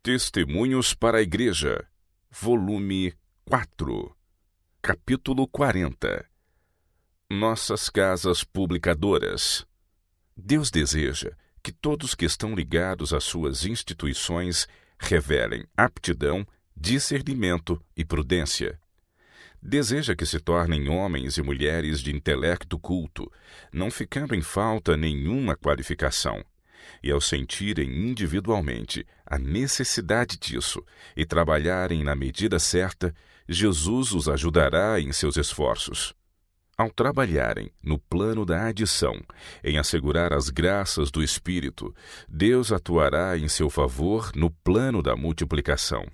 Testemunhos para a Igreja, volume 4, capítulo 40. Nossas casas publicadoras. Deus deseja que todos que estão ligados às suas instituições revelem aptidão, discernimento e prudência. Deseja que se tornem homens e mulheres de intelecto culto, não ficando em falta nenhuma qualificação. E ao sentirem individualmente a necessidade disso e trabalharem na medida certa, Jesus os ajudará em seus esforços. Ao trabalharem no plano da adição, em assegurar as graças do Espírito, Deus atuará em seu favor no plano da multiplicação.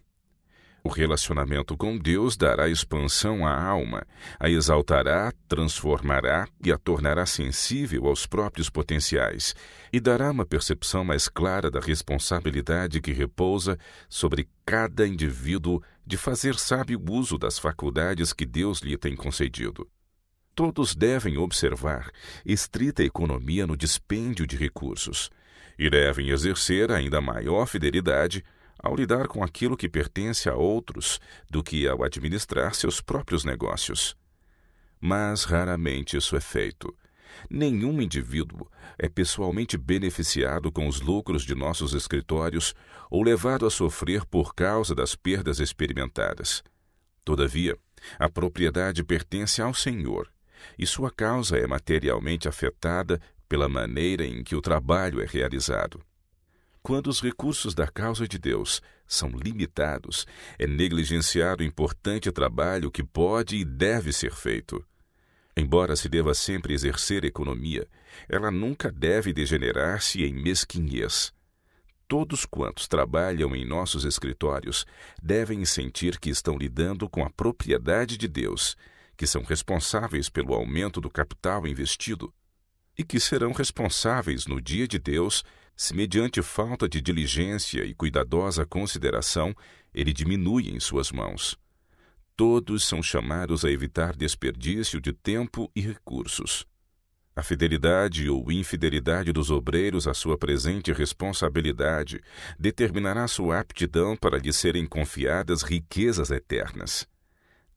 O relacionamento com Deus dará expansão à alma, a exaltará, transformará e a tornará sensível aos próprios potenciais, e dará uma percepção mais clara da responsabilidade que repousa sobre cada indivíduo de fazer sábio uso das faculdades que Deus lhe tem concedido. Todos devem observar estrita economia no dispêndio de recursos, e devem exercer ainda maior fidelidade ao lidar com aquilo que pertence a outros do que ao administrar seus próprios negócios. Mas raramente isso é feito. Nenhum indivíduo é pessoalmente beneficiado com os lucros de nossos escritórios ou levado a sofrer por causa das perdas experimentadas. Todavia, a propriedade pertence ao Senhor, e sua causa é materialmente afetada pela maneira em que o trabalho é realizado. Quando os recursos da causa de Deus são limitados, é negligenciado o importante trabalho que pode e deve ser feito. Embora se deva sempre exercer economia, ela nunca deve degenerar-se em mesquinhez. Todos quantos trabalham em nossos escritórios devem sentir que estão lidando com a propriedade de Deus, que são responsáveis pelo aumento do capital investido e que serão responsáveis no dia de Deus se, mediante falta de diligência e cuidadosa consideração, ele diminui em suas mãos. Todos são chamados a evitar desperdício de tempo e recursos. A fidelidade ou infidelidade dos obreiros à sua presente responsabilidade determinará sua aptidão para lhes serem confiadas riquezas eternas.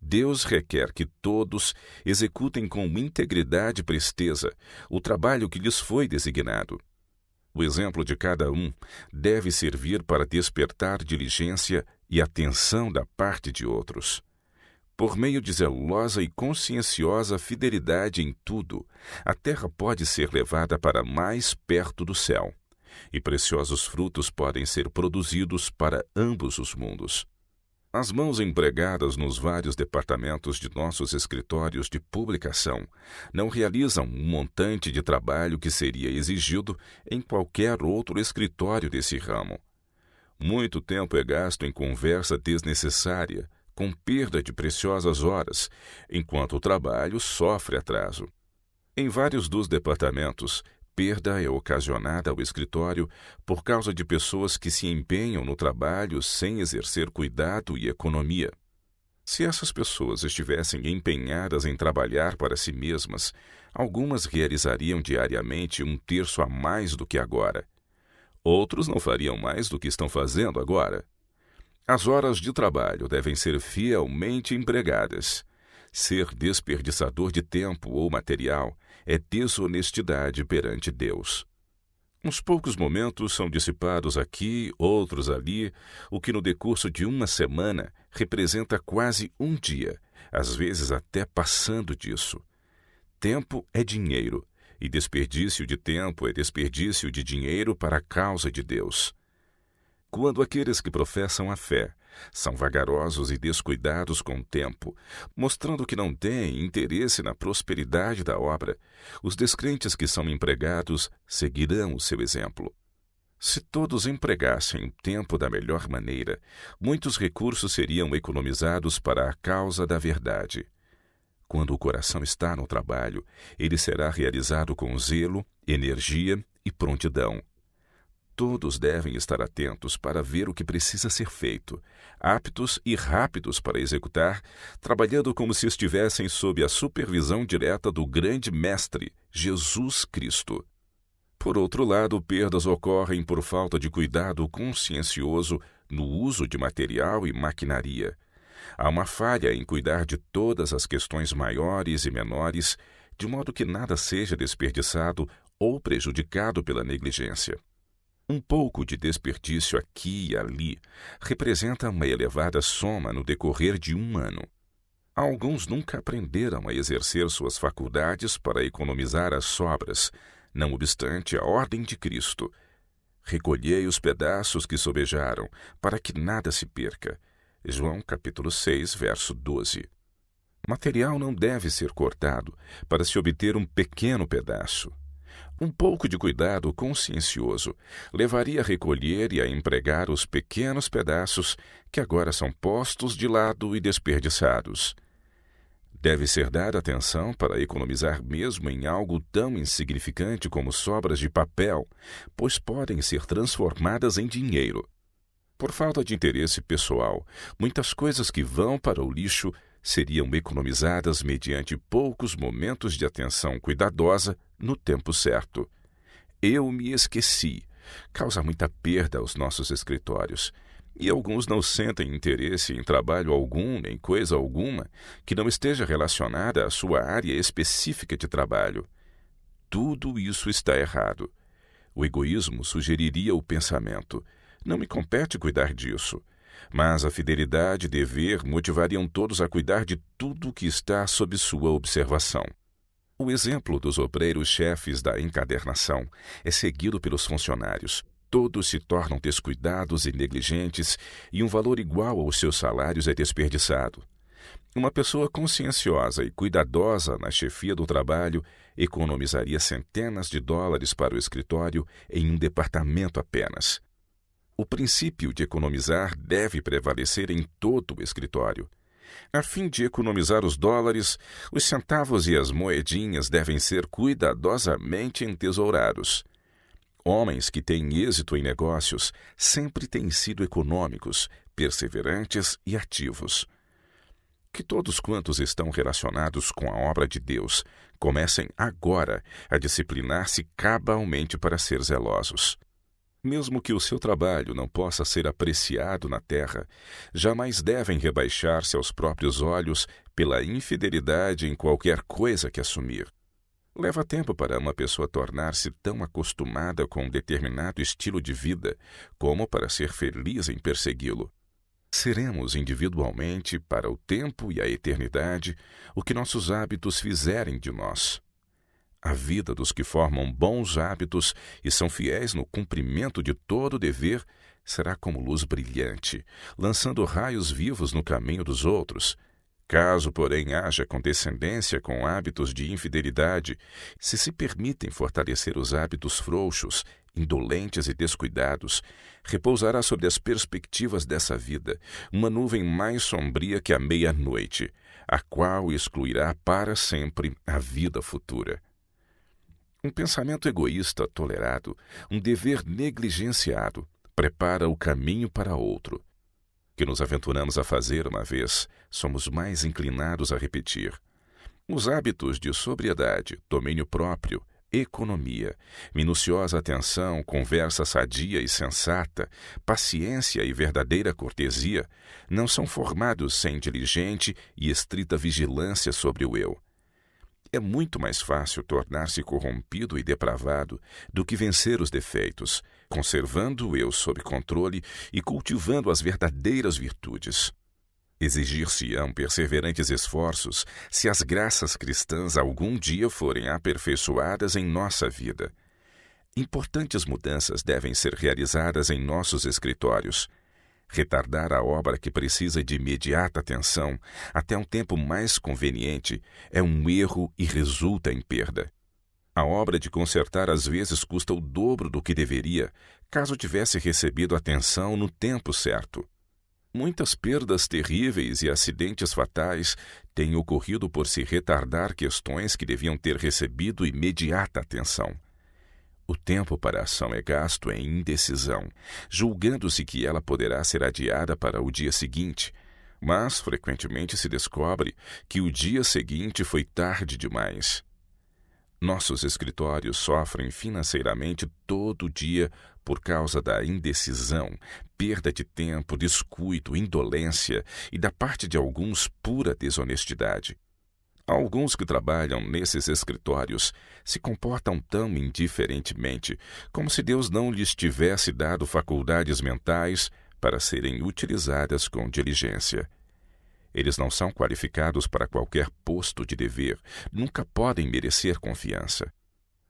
Deus requer que todos executem com integridade e presteza o trabalho que lhes foi designado. O exemplo de cada um deve servir para despertar diligência e atenção da parte de outros. Por meio de zelosa e conscienciosa fidelidade em tudo, a terra pode ser levada para mais perto do céu, e preciosos frutos podem ser produzidos para ambos os mundos. As mãos empregadas nos vários departamentos de nossos escritórios de publicação não realizam um montante de trabalho que seria exigido em qualquer outro escritório desse ramo. Muito tempo é gasto em conversa desnecessária, com perda de preciosas horas, enquanto o trabalho sofre atraso. Em vários dos departamentos, perda é ocasionada ao escritório por causa de pessoas que se empenham no trabalho sem exercer cuidado e economia. Se essas pessoas estivessem empenhadas em trabalhar para si mesmas, algumas realizariam diariamente 1/3 a mais do que agora. Outros não fariam mais do que estão fazendo agora. As horas de trabalho devem ser fielmente empregadas. Ser desperdiçador de tempo ou material é desonestidade perante Deus. Uns poucos momentos são dissipados aqui, outros ali, o que no decurso de uma semana representa quase um dia, às vezes até passando disso. Tempo é dinheiro, e desperdício de tempo é desperdício de dinheiro para a causa de Deus. Quando aqueles que professam a fé são vagarosos e descuidados com o tempo, mostrando que não têm interesse na prosperidade da obra, os descrentes que são empregados seguirão o seu exemplo. Se todos empregassem o tempo da melhor maneira, muitos recursos seriam economizados para a causa da verdade. Quando o coração está no trabalho, ele será realizado com zelo, energia e prontidão. Todos devem estar atentos para ver o que precisa ser feito, aptos e rápidos para executar, trabalhando como se estivessem sob a supervisão direta do grande Mestre, Jesus Cristo. Por outro lado, perdas ocorrem por falta de cuidado consciencioso no uso de material e maquinaria. Há uma falha em cuidar de todas as questões maiores e menores, de modo que nada seja desperdiçado ou prejudicado pela negligência. Um pouco de desperdício aqui e ali representa uma elevada soma no decorrer de um ano. Alguns nunca aprenderam a exercer suas faculdades para economizar as sobras, não obstante a ordem de Cristo. Recolhei os pedaços que sobejaram, para que nada se perca. João capítulo 6, verso 12. Material não deve ser cortado para se obter um pequeno pedaço. Um pouco de cuidado consciencioso levaria a recolher e a empregar os pequenos pedaços que agora são postos de lado e desperdiçados. Deve ser dada atenção para economizar mesmo em algo tão insignificante como sobras de papel, pois podem ser transformadas em dinheiro. Por falta de interesse pessoal, muitas coisas que vão para o lixo seriam economizadas mediante poucos momentos de atenção cuidadosa no tempo certo. Eu me esqueci. Causa muita perda aos nossos escritórios. E alguns não sentem interesse em trabalho algum, nem coisa alguma, que não esteja relacionada à sua área específica de trabalho. Tudo isso está errado. O egoísmo sugeriria o pensamento: não me compete cuidar disso. Mas a fidelidade e dever motivariam todos a cuidar de tudo que está sob sua observação. O exemplo dos obreiros-chefes da encadernação é seguido pelos funcionários. Todos se tornam descuidados e negligentes, e um valor igual aos seus salários é desperdiçado. Uma pessoa conscienciosa e cuidadosa na chefia do trabalho economizaria centenas de dólares para o escritório em um departamento apenas. O princípio de economizar deve prevalecer em todo o escritório. A fim de economizar os dólares, os centavos e as moedinhas devem ser cuidadosamente entesourados. Homens que têm êxito em negócios sempre têm sido econômicos, perseverantes e ativos. Que todos quantos estão relacionados com a obra de Deus comecem agora a disciplinar-se cabalmente para ser zelosos. Mesmo que o seu trabalho não possa ser apreciado na terra, jamais devem rebaixar-se aos próprios olhos pela infidelidade em qualquer coisa que assumir. Leva tempo para uma pessoa tornar-se tão acostumada com um determinado estilo de vida como para ser feliz em persegui-lo. Seremos individualmente, para o tempo e a eternidade, o que nossos hábitos fizerem de nós. A vida dos que formam bons hábitos e são fiéis no cumprimento de todo o dever será como luz brilhante, lançando raios vivos no caminho dos outros. Caso, porém, haja condescendência com hábitos de infidelidade, se permitem fortalecer os hábitos frouxos, indolentes e descuidados, repousará sobre as perspectivas dessa vida uma nuvem mais sombria que a meia-noite, a qual excluirá para sempre a vida futura. Um pensamento egoísta tolerado, um dever negligenciado, prepara o caminho para outro. Que nos aventuramos a fazer uma vez, somos mais inclinados a repetir. Os hábitos de sobriedade, domínio próprio, economia, minuciosa atenção, conversa sadia e sensata, paciência e verdadeira cortesia não são formados sem diligente e estrita vigilância sobre o eu. É muito mais fácil tornar-se corrompido e depravado do que vencer os defeitos, conservando o eu sob controle e cultivando as verdadeiras virtudes. Exigir-se-ão perseverantes esforços se as graças cristãs algum dia forem aperfeiçoadas em nossa vida. Importantes mudanças devem ser realizadas em nossos escritórios. Retardar a obra que precisa de imediata atenção até um tempo mais conveniente é um erro e resulta em perda. A obra de consertar às vezes custa o dobro do que deveria, caso tivesse recebido atenção no tempo certo. Muitas perdas terríveis e acidentes fatais têm ocorrido por se retardar questões que deviam ter recebido imediata atenção. O tempo para a ação é gasto em indecisão, julgando-se que ela poderá ser adiada para o dia seguinte, mas frequentemente se descobre que o dia seguinte foi tarde demais. Nossos escritórios sofrem financeiramente todo dia por causa da indecisão, perda de tempo, descuido, indolência e, da parte de alguns, pura desonestidade. Alguns que trabalham nesses escritórios se comportam tão indiferentemente, como se Deus não lhes tivesse dado faculdades mentais para serem utilizadas com diligência. Eles não são qualificados para qualquer posto de dever, nunca podem merecer confiança.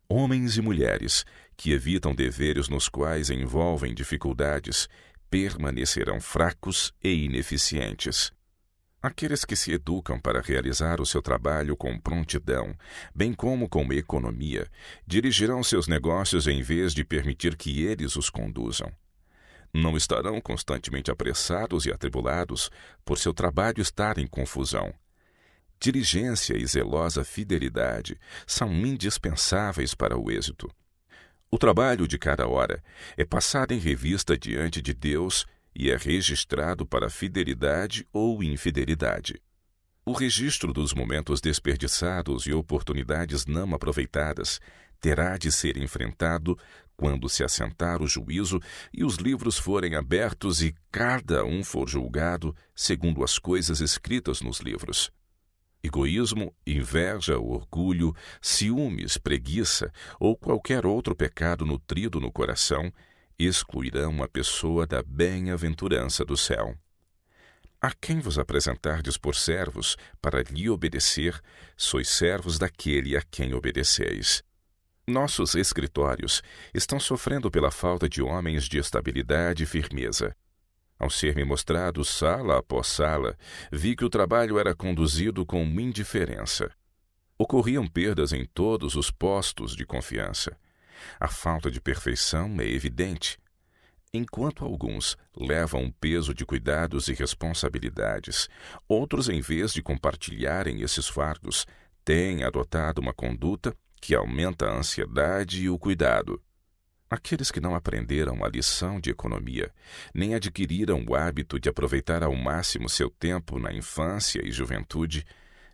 Homens e mulheres que evitam deveres nos quais envolvem dificuldades permanecerão fracos e ineficientes. Aqueles que se educam para realizar o seu trabalho com prontidão, bem como com economia, dirigirão seus negócios em vez de permitir que eles os conduzam. Não estarão constantemente apressados e atribulados por seu trabalho estar em confusão. Diligência e zelosa fidelidade são indispensáveis para o êxito. O trabalho de cada hora é passado em revista diante de Deus e é registrado para fidelidade ou infidelidade. O registro dos momentos desperdiçados e oportunidades não aproveitadas terá de ser enfrentado quando se assentar o juízo e os livros forem abertos e cada um for julgado segundo as coisas escritas nos livros. Egoísmo, inveja, orgulho, ciúmes, preguiça ou qualquer outro pecado nutrido no coração excluirão a pessoa da bem-aventurança do céu. A quem vos apresentardes por servos para lhe obedecer, sois servos daquele a quem obedeceis. Nossos escritórios estão sofrendo pela falta de homens de estabilidade e firmeza. Ao ser-me mostrado sala após sala, vi que o trabalho era conduzido com indiferença. Ocorriam perdas em todos os postos de confiança. A falta de perfeição é evidente. Enquanto alguns levam um peso de cuidados e responsabilidades, outros, em vez de compartilharem esses fardos, têm adotado uma conduta que aumenta a ansiedade e o cuidado. Aqueles que não aprenderam a lição de economia, nem adquiriram o hábito de aproveitar ao máximo seu tempo na infância e juventude,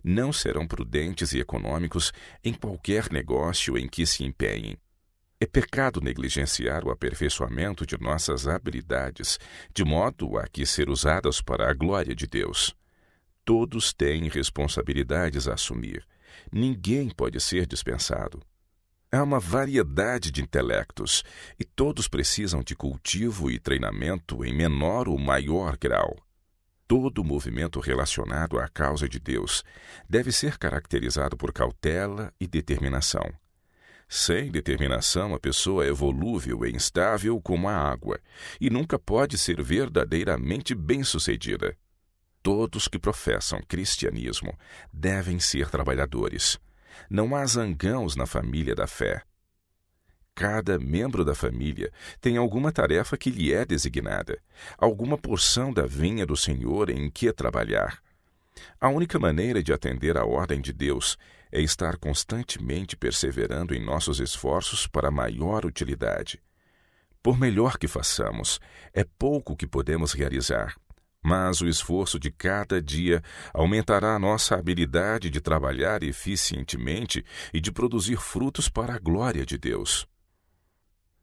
não serão prudentes e econômicos em qualquer negócio em que se empenhem. É pecado negligenciar o aperfeiçoamento de nossas habilidades, de modo a que ser usadas para a glória de Deus. Todos têm responsabilidades a assumir. Ninguém pode ser dispensado. Há uma variedade de intelectos e todos precisam de cultivo e treinamento em menor ou maior grau. Todo movimento relacionado à causa de Deus deve ser caracterizado por cautela e determinação. Sem determinação, a pessoa é volúvel e instável como a água e nunca pode ser verdadeiramente bem-sucedida. Todos que professam cristianismo devem ser trabalhadores. Não há zangãos na família da fé. Cada membro da família tem alguma tarefa que lhe é designada, alguma porção da vinha do Senhor em que trabalhar. A única maneira de atender à ordem de Deus é estar constantemente perseverando em nossos esforços para maior utilidade. Por melhor que façamos, é pouco que podemos realizar, mas o esforço de cada dia aumentará a nossa habilidade de trabalhar eficientemente e de produzir frutos para a glória de Deus.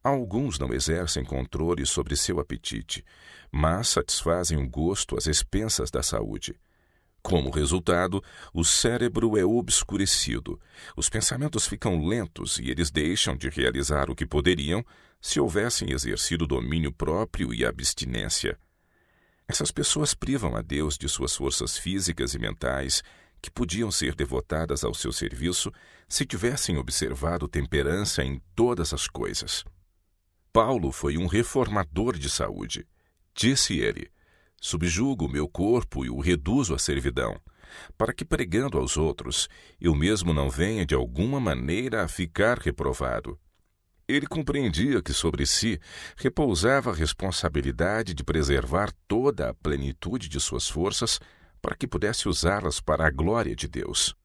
Alguns não exercem controle sobre seu apetite, mas satisfazem o gosto às expensas da saúde. Como resultado, o cérebro é obscurecido, os pensamentos ficam lentos e eles deixam de realizar o que poderiam se houvessem exercido domínio próprio e abstinência. Essas pessoas privam a Deus de suas forças físicas e mentais que podiam ser devotadas ao seu serviço se tivessem observado temperança em todas as coisas. Paulo foi um reformador de saúde. Disse ele: subjugo o meu corpo e o reduzo à servidão, para que, pregando aos outros, eu mesmo não venha de alguma maneira a ficar reprovado. Ele compreendia que sobre si repousava a responsabilidade de preservar toda a plenitude de suas forças para que pudesse usá-las para a glória de Deus.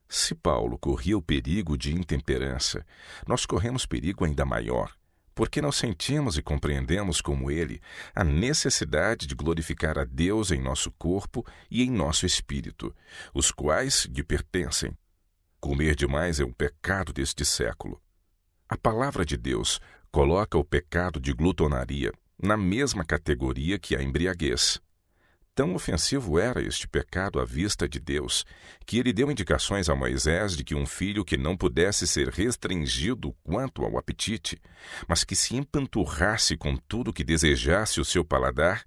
Se Paulo corria o perigo de intemperança, nós corremos perigo ainda maior, porque não sentimos e compreendemos como ele a necessidade de glorificar a Deus em nosso corpo e em nosso espírito, os quais lhe pertencem. Comer demais é um pecado deste século. A palavra de Deus coloca o pecado de glutonaria na mesma categoria que a embriaguez. Tão ofensivo era este pecado à vista de Deus, que ele deu indicações a Moisés de que um filho que não pudesse ser restringido quanto ao apetite, mas que se empanturrasse com tudo que desejasse o seu paladar,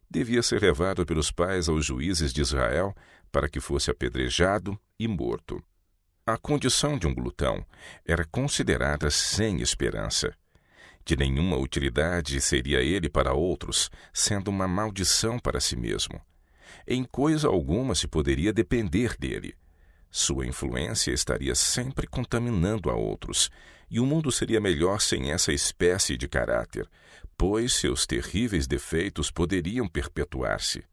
devia ser levado pelos pais aos juízes de Israel para que fosse apedrejado e morto. A condição de um glutão era considerada sem esperança. De nenhuma utilidade seria ele para outros, sendo uma maldição para si mesmo. Em coisa alguma se poderia depender dele. Sua influência estaria sempre contaminando a outros, e o mundo seria melhor sem essa espécie de caráter, pois seus terríveis defeitos poderiam perpetuar-se.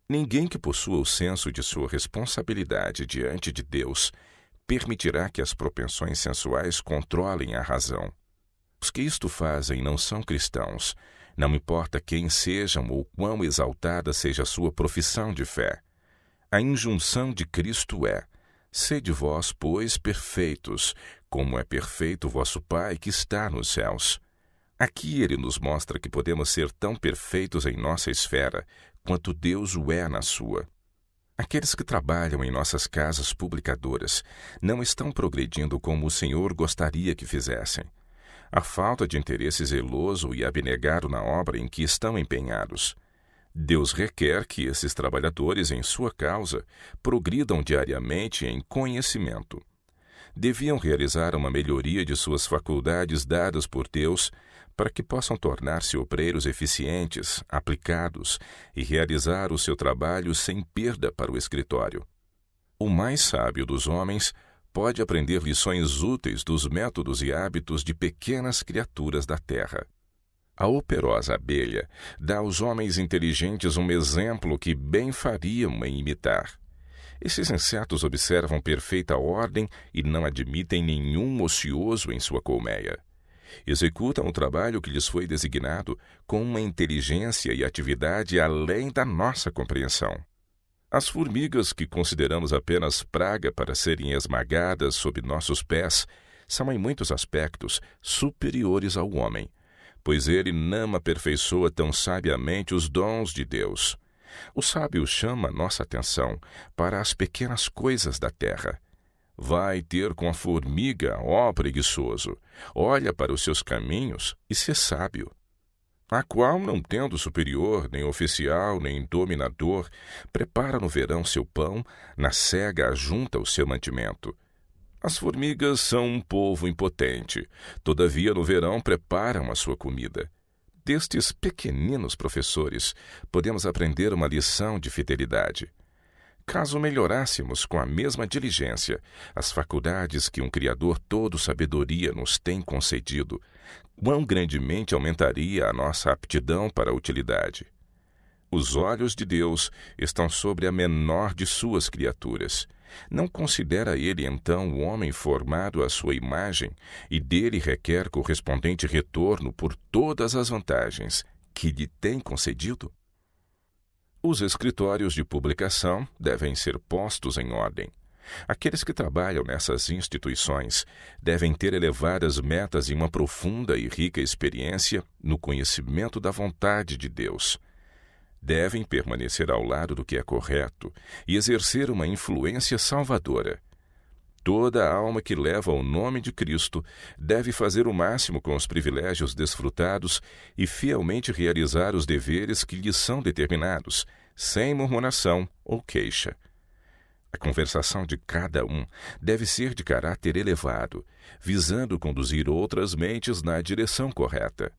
Ninguém que possua o senso de sua responsabilidade diante de Deus permitirá que as propensões sensuais controlem a razão. Os que isto fazem não são cristãos, não importa quem sejam ou quão exaltada seja a sua profissão de fé. A injunção de Cristo é: sede vós, pois, perfeitos, como é perfeito vosso Pai que está nos céus. Aqui ele nos mostra que podemos ser tão perfeitos em nossa esfera, quanto Deus o é na sua. Aqueles que trabalham em nossas casas publicadoras não estão progredindo como o Senhor gostaria que fizessem. A falta de interesse zeloso e abnegado na obra em que estão empenhados. Deus requer que esses trabalhadores em sua causa progridam diariamente em conhecimento. Deviam realizar uma melhoria de suas faculdades dadas por Deus para que possam tornar-se obreiros eficientes, aplicados e realizar o seu trabalho sem perda para o escritório. O mais sábio dos homens pode aprender lições úteis dos métodos e hábitos de pequenas criaturas da terra. A operosa abelha dá aos homens inteligentes um exemplo que bem fariam em imitar. Esses insetos observam perfeita ordem e não admitem nenhum ocioso em sua colmeia. Executam o trabalho que lhes foi designado com uma inteligência e atividade além da nossa compreensão. As formigas, que consideramos apenas praga para serem esmagadas sob nossos pés, são em muitos aspectos superiores ao homem, pois ele não aperfeiçoa tão sabiamente os dons de Deus. O sábio chama nossa atenção para as pequenas coisas da terra. Vai ter com a formiga, ó preguiçoso, olha para os seus caminhos e sê sábio. A qual, não tendo superior, nem oficial, nem dominador, prepara no verão seu pão, na cega ajunta o seu mantimento. As formigas são um povo impotente, todavia no verão preparam a sua comida. Destes pequeninos professores, podemos aprender uma lição de fidelidade. Caso melhorássemos com a mesma diligência as faculdades que um Criador todo sabedoria nos tem concedido, quão grandemente aumentaria a nossa aptidão para a utilidade. Os olhos de Deus estão sobre a menor de suas criaturas. Não considera ele, então, o homem formado à sua imagem e dele requer correspondente retorno por todas as vantagens que lhe tem concedido? Os escritórios de publicação devem ser postos em ordem. Aqueles que trabalham nessas instituições devem ter elevadas metas e uma profunda e rica experiência no conhecimento da vontade de Deus. Devem permanecer ao lado do que é correto e exercer uma influência salvadora. Toda alma que leva o nome de Cristo deve fazer o máximo com os privilégios desfrutados e fielmente realizar os deveres que lhes são determinados, sem murmuração ou queixa. A conversação de cada um deve ser de caráter elevado, visando conduzir outras mentes na direção correta.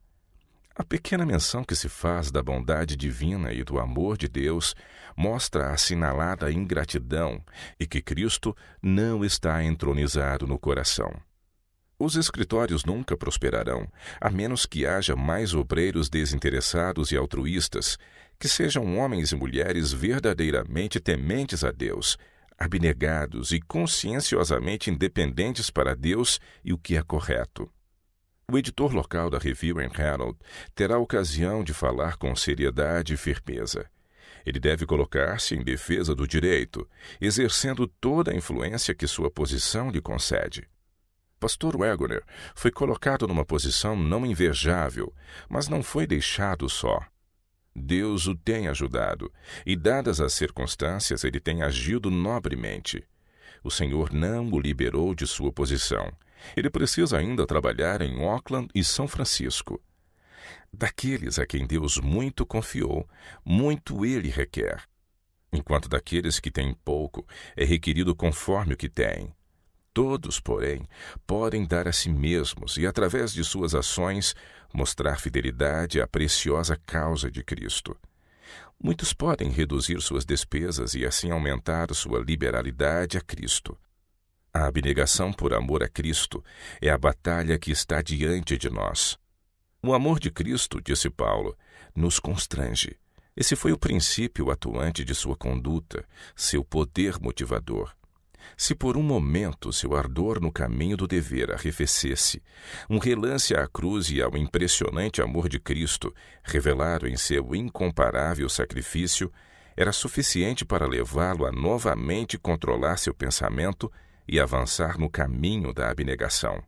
A pequena menção que se faz da bondade divina e do amor de Deus mostra a assinalada ingratidão e que Cristo não está entronizado no coração. Os escritórios nunca prosperarão, a menos que haja mais obreiros desinteressados e altruístas, que sejam homens e mulheres verdadeiramente tementes a Deus, abnegados e conscienciosamente independentes para Deus e o que é correto. O editor local da Review and Herald terá ocasião de falar com seriedade e firmeza. Ele deve colocar-se em defesa do direito, exercendo toda a influência que sua posição lhe concede. Pastor Wagoner foi colocado numa posição não invejável, mas não foi deixado só. Deus o tem ajudado, e dadas as circunstâncias, ele tem agido nobremente. O Senhor não o liberou de sua posição. Ele precisa ainda trabalhar em Auckland e São Francisco. Daqueles a quem Deus muito confiou, muito ele requer. Enquanto daqueles que têm pouco, é requerido conforme o que têm. Todos, porém, podem dar a si mesmos e, através de suas ações, mostrar fidelidade à preciosa causa de Cristo. Muitos podem reduzir suas despesas e assim aumentar sua liberalidade a Cristo. A abnegação por amor a Cristo é a batalha que está diante de nós. O amor de Cristo, disse Paulo, nos constrange. Esse foi o princípio atuante de sua conduta, seu poder motivador. Se por um momento seu ardor no caminho do dever arrefecesse, um relance à cruz e ao impressionante amor de Cristo, revelado em seu incomparável sacrifício, era suficiente para levá-lo a novamente controlar seu pensamento e avançar no caminho da abnegação.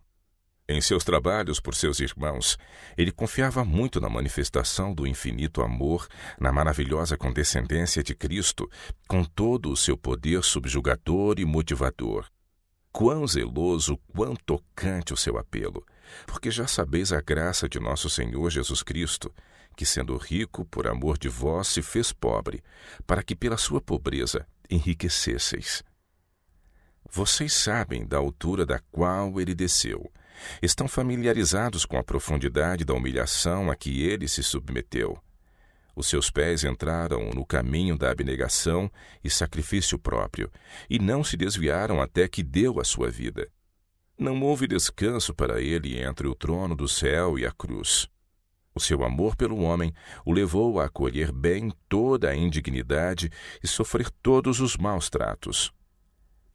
Em seus trabalhos por seus irmãos, ele confiava muito na manifestação do infinito amor, na maravilhosa condescendência de Cristo, com todo o seu poder subjugador e motivador. Quão zeloso, quão tocante o seu apelo, porque já sabeis a graça de nosso Senhor Jesus Cristo, que sendo rico, por amor de vós, se fez pobre, para que pela sua pobreza enriquecesseis. Vocês sabem da altura da qual ele desceu. Estão familiarizados com a profundidade da humilhação a que ele se submeteu. Os seus pés entraram no caminho da abnegação e sacrifício próprio, e não se desviaram até que deu a sua vida. Não houve descanso para ele entre o trono do céu e a cruz. O seu amor pelo homem o levou a acolher bem toda a indignidade e sofrer todos os maus tratos.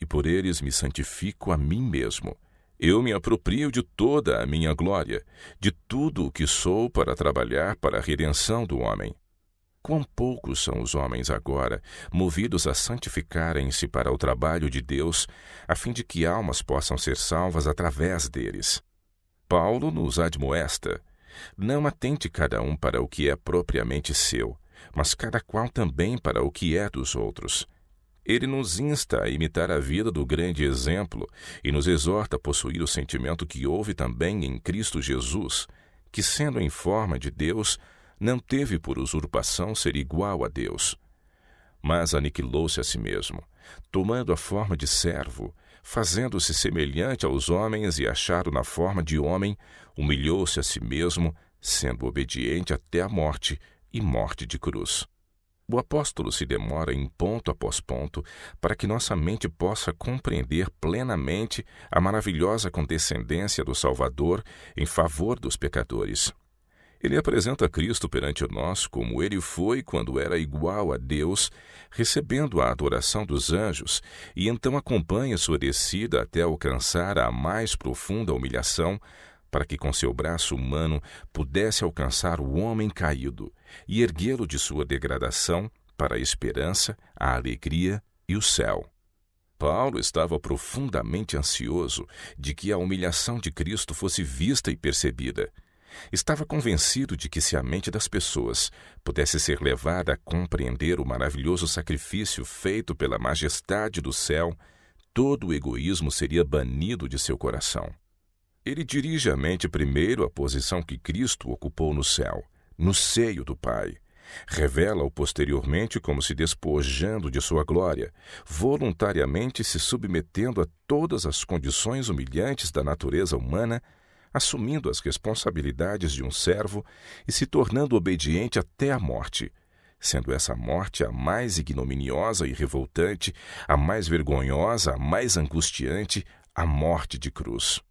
E por eles me santifico a mim mesmo. Eu me aproprio de toda a minha glória, de tudo o que sou para trabalhar para a redenção do homem. Quão poucos são os homens agora, movidos a santificarem-se para o trabalho de Deus, a fim de que almas possam ser salvas através deles. Paulo nos admoesta: não atente cada um para o que é propriamente seu, mas cada qual também para o que é dos outros. Ele nos insta a imitar a vida do grande exemplo e nos exorta a possuir o sentimento que houve também em Cristo Jesus, que, sendo em forma de Deus, não teve por usurpação ser igual a Deus, mas aniquilou-se a si mesmo, tomando a forma de servo, fazendo-se semelhante aos homens e achado na forma de homem, humilhou-se a si mesmo, sendo obediente até a morte e morte de cruz. O apóstolo se demora em ponto após ponto para que nossa mente possa compreender plenamente a maravilhosa condescendência do Salvador em favor dos pecadores. Ele apresenta Cristo perante nós como ele foi quando era igual a Deus, recebendo a adoração dos anjos, e então acompanha sua descida até alcançar a mais profunda humilhação, para que com seu braço humano pudesse alcançar o homem caído e erguê-lo de sua degradação para a esperança, a alegria e o céu. Paulo estava profundamente ansioso de que a humilhação de Cristo fosse vista e percebida. Estava convencido de que se a mente das pessoas pudesse ser levada a compreender o maravilhoso sacrifício feito pela majestade do céu, todo o egoísmo seria banido de seu coração. Ele dirige a mente primeiro à posição que Cristo ocupou no céu, no seio do Pai. Revela-o posteriormente como se despojando de sua glória, voluntariamente se submetendo a todas as condições humilhantes da natureza humana, assumindo as responsabilidades de um servo e se tornando obediente até a morte, sendo essa morte a mais ignominiosa e revoltante, a mais vergonhosa, a mais angustiante, a morte de cruz.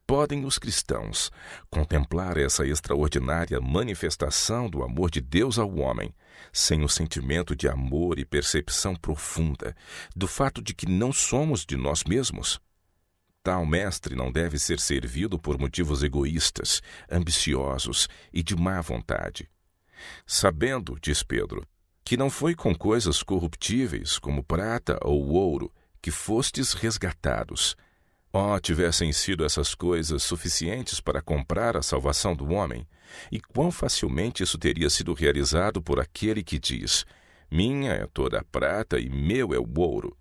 Podem os cristãos contemplar essa extraordinária manifestação do amor de Deus ao homem, sem o sentimento de amor e percepção profunda do fato de que não somos de nós mesmos? Tal mestre não deve ser servido por motivos egoístas, ambiciosos e de má vontade. Sabendo, diz Pedro, que não foi com coisas corruptíveis, como prata ou ouro, que fostes resgatados. Tivessem sido essas coisas suficientes para comprar a salvação do homem, e quão facilmente isso teria sido realizado por aquele que diz: minha é toda a prata e meu é o ouro.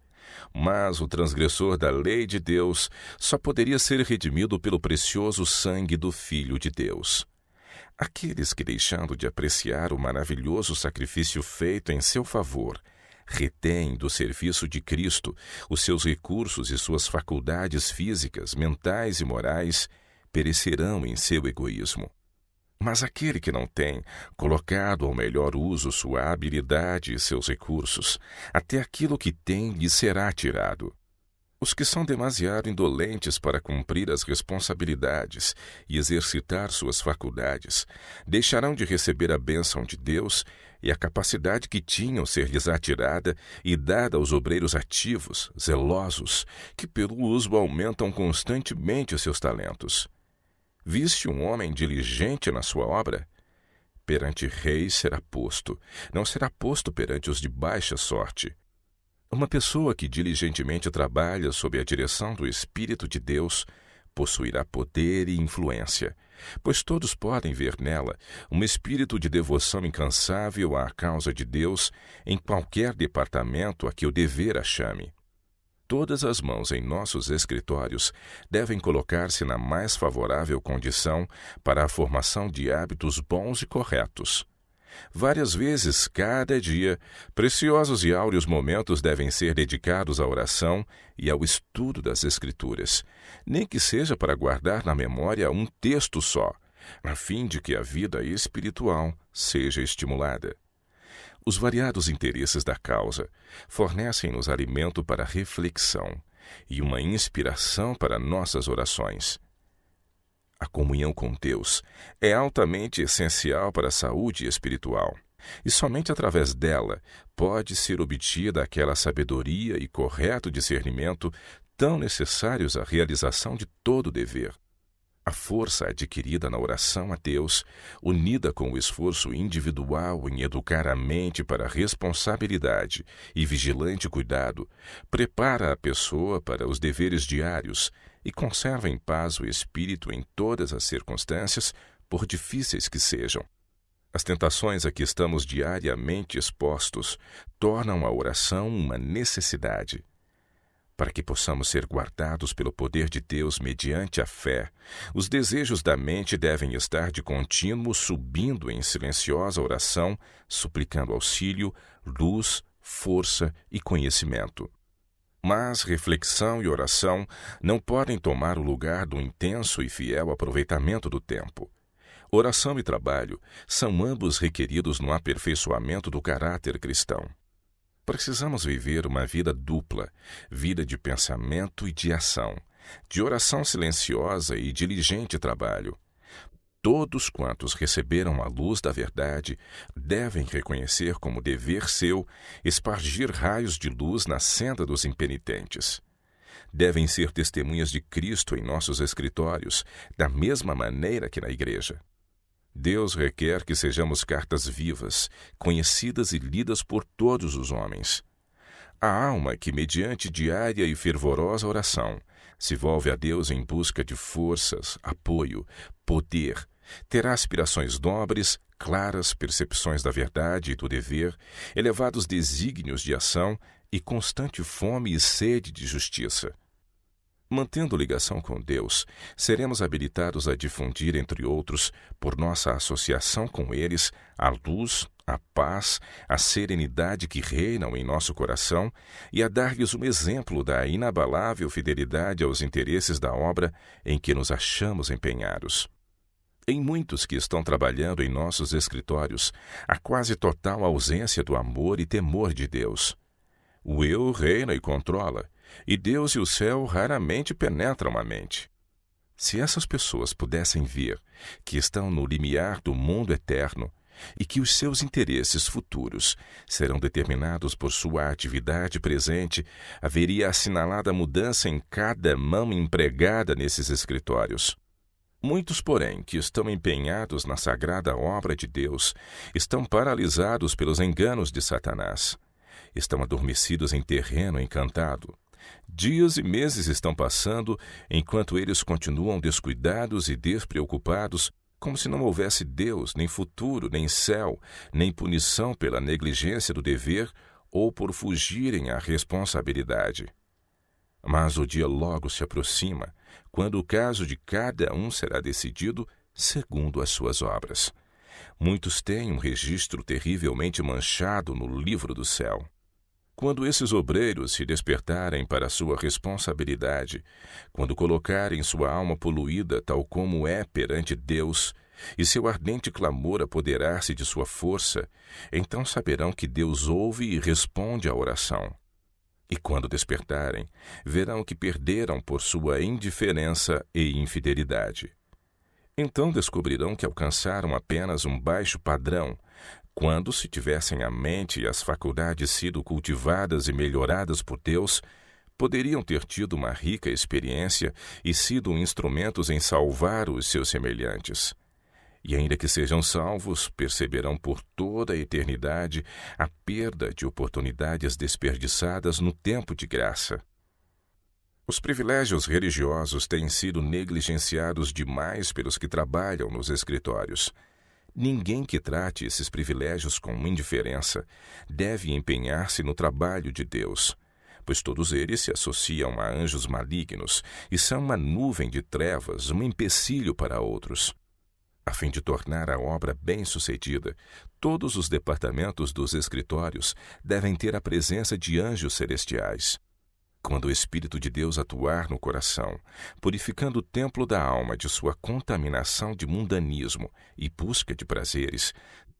Mas o transgressor da lei de Deus só poderia ser redimido pelo precioso sangue do Filho de Deus. Aqueles que, deixando de apreciar o maravilhoso sacrifício feito em seu favor, retêm do serviço de Cristo os seus recursos e suas faculdades físicas, mentais e morais, perecerão em seu egoísmo. Mas aquele que não tem colocado ao melhor uso sua habilidade e seus recursos, até aquilo que tem lhe será tirado. Os que são demasiado indolentes para cumprir as responsabilidades e exercitar suas faculdades, deixarão de receber a bênção de Deus, e a capacidade que tinham ser-lhes atirada e dada aos obreiros ativos, zelosos, que pelo uso aumentam constantemente seus talentos. Viste um homem diligente na sua obra? Perante reis será posto, não será posto perante os de baixa sorte. Uma pessoa que diligentemente trabalha sob a direção do Espírito de Deus possuirá poder e influência, pois todos podem ver nela um espírito de devoção incansável à causa de Deus em qualquer departamento a que o dever a chame. Todas as mãos em nossos escritórios devem colocar-se na mais favorável condição para a formação de hábitos bons e corretos. Várias vezes, cada dia, preciosos e áureos momentos devem ser dedicados à oração e ao estudo das Escrituras, nem que seja para guardar na memória um texto só, a fim de que a vida espiritual seja estimulada. Os variados interesses da causa fornecem-nos alimento para reflexão e uma inspiração para nossas orações. A comunhão com Deus é altamente essencial para a saúde espiritual, e somente através dela pode ser obtida aquela sabedoria e correto discernimento tão necessários à realização de todo dever. A força adquirida na oração a Deus, unida com o esforço individual em educar a mente para a responsabilidade e vigilante cuidado, prepara a pessoa para os deveres diários e conserva em paz o espírito em todas as circunstâncias, por difíceis que sejam. As tentações a que estamos diariamente expostos tornam a oração uma necessidade. Para que possamos ser guardados pelo poder de Deus mediante a fé, os desejos da mente devem estar de contínuo subindo em silenciosa oração, suplicando auxílio, luz, força e conhecimento. Mas reflexão e oração não podem tomar o lugar do intenso e fiel aproveitamento do tempo. Oração e trabalho são ambos requeridos no aperfeiçoamento do caráter cristão. Precisamos viver uma vida dupla, vida de pensamento e de ação, de oração silenciosa e diligente trabalho. Todos quantos receberam a luz da verdade devem reconhecer como dever seu espargir raios de luz na senda dos impenitentes. Devem ser testemunhas de Cristo em nossos escritórios, da mesma maneira que na igreja. Deus requer que sejamos cartas vivas, conhecidas e lidas por todos os homens. A alma que, mediante diária e fervorosa oração, se volve a Deus em busca de forças, apoio, poder, terá aspirações nobres, claras percepções da verdade e do dever, elevados desígnios de ação e constante fome e sede de justiça. Mantendo ligação com Deus, seremos habilitados a difundir, entre outros, por nossa associação com eles, a luz, a paz, a serenidade que reinam em nosso coração e a dar-lhes um exemplo da inabalável fidelidade aos interesses da obra em que nos achamos empenhados. Em muitos que estão trabalhando em nossos escritórios, há quase total ausência do amor e temor de Deus. O eu reina e controla, e Deus e o céu raramente penetram a mente. Se essas pessoas pudessem ver que estão no limiar do mundo eterno e que os seus interesses futuros serão determinados por sua atividade presente, haveria assinalada mudança em cada mão empregada nesses escritórios. Muitos, porém, que estão empenhados na sagrada obra de Deus, estão paralisados pelos enganos de Satanás. Estão adormecidos em terreno encantado. Dias e meses estão passando, enquanto eles continuam descuidados e despreocupados, como se não houvesse Deus, nem futuro, nem céu, nem punição pela negligência do dever ou por fugirem à responsabilidade. Mas o dia logo se aproxima, quando o caso de cada um será decidido segundo as suas obras. Muitos têm um registro terrivelmente manchado no livro do céu. Quando esses obreiros se despertarem para a sua responsabilidade, quando colocarem sua alma poluída tal como é perante Deus, e seu ardente clamor apoderar-se de sua força, então saberão que Deus ouve e responde à oração. E quando despertarem, verão que perderam por sua indiferença e infidelidade. Então descobrirão que alcançaram apenas um baixo padrão, quando, se tivessem a mente e as faculdades sido cultivadas e melhoradas por Deus, poderiam ter tido uma rica experiência e sido instrumentos em salvar os seus semelhantes. E ainda que sejam salvos, perceberão por toda a eternidade a perda de oportunidades desperdiçadas no tempo de graça. Os privilégios religiosos têm sido negligenciados demais pelos que trabalham nos escritórios. Ninguém que trate esses privilégios com indiferença deve empenhar-se no trabalho de Deus, pois todos eles se associam a anjos malignos e são uma nuvem de trevas, um empecilho para outros. A fim de tornar a obra bem-sucedida, todos os departamentos dos escritórios devem ter a presença de anjos celestiais. Quando o Espírito de Deus atuar no coração, purificando o templo da alma de sua contaminação de mundanismo e busca de prazeres,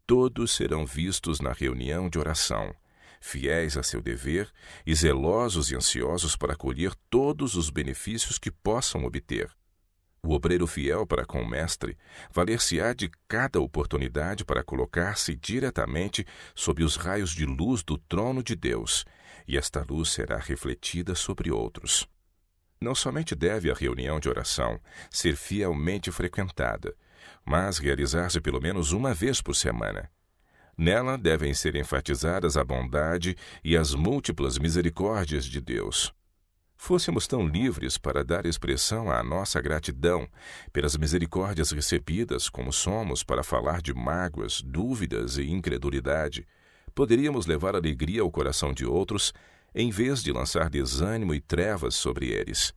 todos serão vistos na reunião de oração, fiéis a seu dever e zelosos e ansiosos para colher todos os benefícios que possam obter. O obreiro fiel para com o mestre valer-se-á de cada oportunidade para colocar-se diretamente sob os raios de luz do trono de Deus, e esta luz será refletida sobre outros. Não somente deve a reunião de oração ser fielmente frequentada, mas realizar-se pelo menos uma vez por semana. Nela devem ser enfatizadas a bondade e as múltiplas misericórdias de Deus. Fôssemos tão livres para dar expressão à nossa gratidão pelas misericórdias recebidas como somos para falar de mágoas, dúvidas e incredulidade, poderíamos levar alegria ao coração de outros, em vez de lançar desânimo e trevas sobre eles.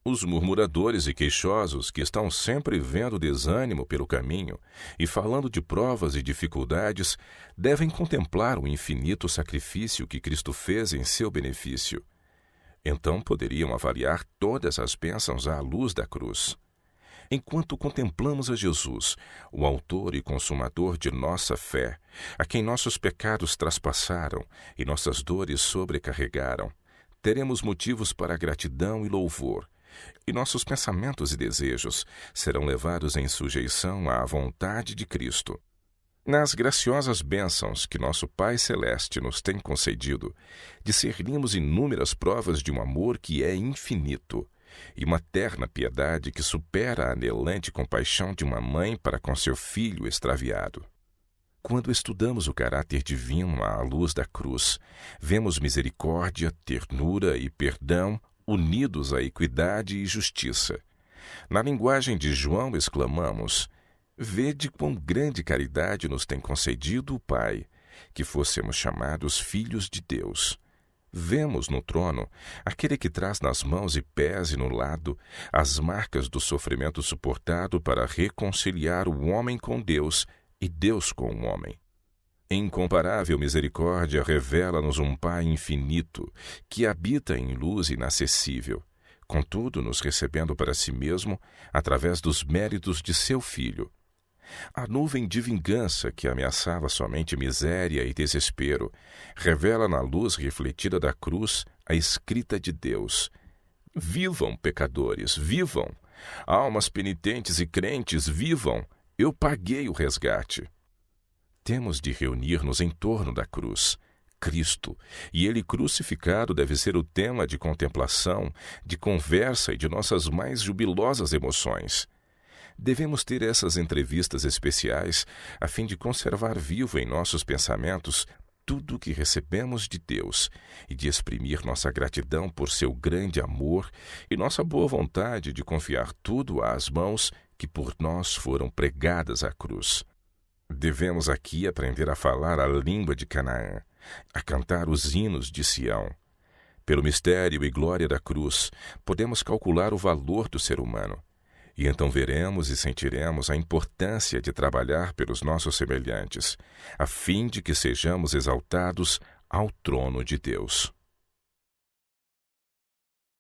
Os murmuradores e queixosos que estão sempre vendo desânimo pelo caminho e falando de provas e dificuldades devem contemplar o infinito sacrifício que Cristo fez em seu benefício. Então poderiam avaliar todas as bênçãos à luz da cruz. Enquanto contemplamos a Jesus, o autor e consumador de nossa fé, a quem nossos pecados traspassaram e nossas dores sobrecarregaram, teremos motivos para gratidão e louvor, e nossos pensamentos e desejos serão levados em sujeição à vontade de Cristo. Nas graciosas bênçãos que nosso Pai Celeste nos tem concedido, discernimos inúmeras provas de um amor que é infinito, e uma terna piedade que supera a anelante compaixão de uma mãe para com seu filho extraviado. Quando estudamos o caráter divino à luz da cruz, vemos misericórdia, ternura e perdão unidos à equidade e justiça. Na linguagem de João exclamamos: vede quão grande caridade nos tem concedido o Pai, que fôssemos chamados filhos de Deus. Vemos no trono aquele que traz nas mãos e pés e no lado as marcas do sofrimento suportado para reconciliar o homem com Deus e Deus com o homem. Incomparável misericórdia revela-nos um Pai infinito que habita em luz inacessível, contudo nos recebendo para si mesmo através dos méritos de seu Filho. A nuvem de vingança que ameaçava somente miséria e desespero revela na luz refletida da cruz a escrita de Deus: vivam, pecadores, vivam! Almas penitentes e crentes, vivam! Eu paguei o resgate. Temos de reunir-nos em torno da cruz, Cristo, e Ele crucificado deve ser o tema de contemplação, de conversa e de nossas mais jubilosas emoções. Devemos ter essas entrevistas especiais a fim de conservar vivo em nossos pensamentos tudo o que recebemos de Deus e de exprimir nossa gratidão por seu grande amor e nossa boa vontade de confiar tudo às mãos que por nós foram pregadas à cruz. Devemos aqui aprender a falar a língua de Canaã, a cantar os hinos de Sião. Pelo mistério e glória da cruz, podemos calcular o valor do ser humano. E então veremos e sentiremos a importância de trabalhar pelos nossos semelhantes, a fim de que sejamos exaltados ao trono de Deus.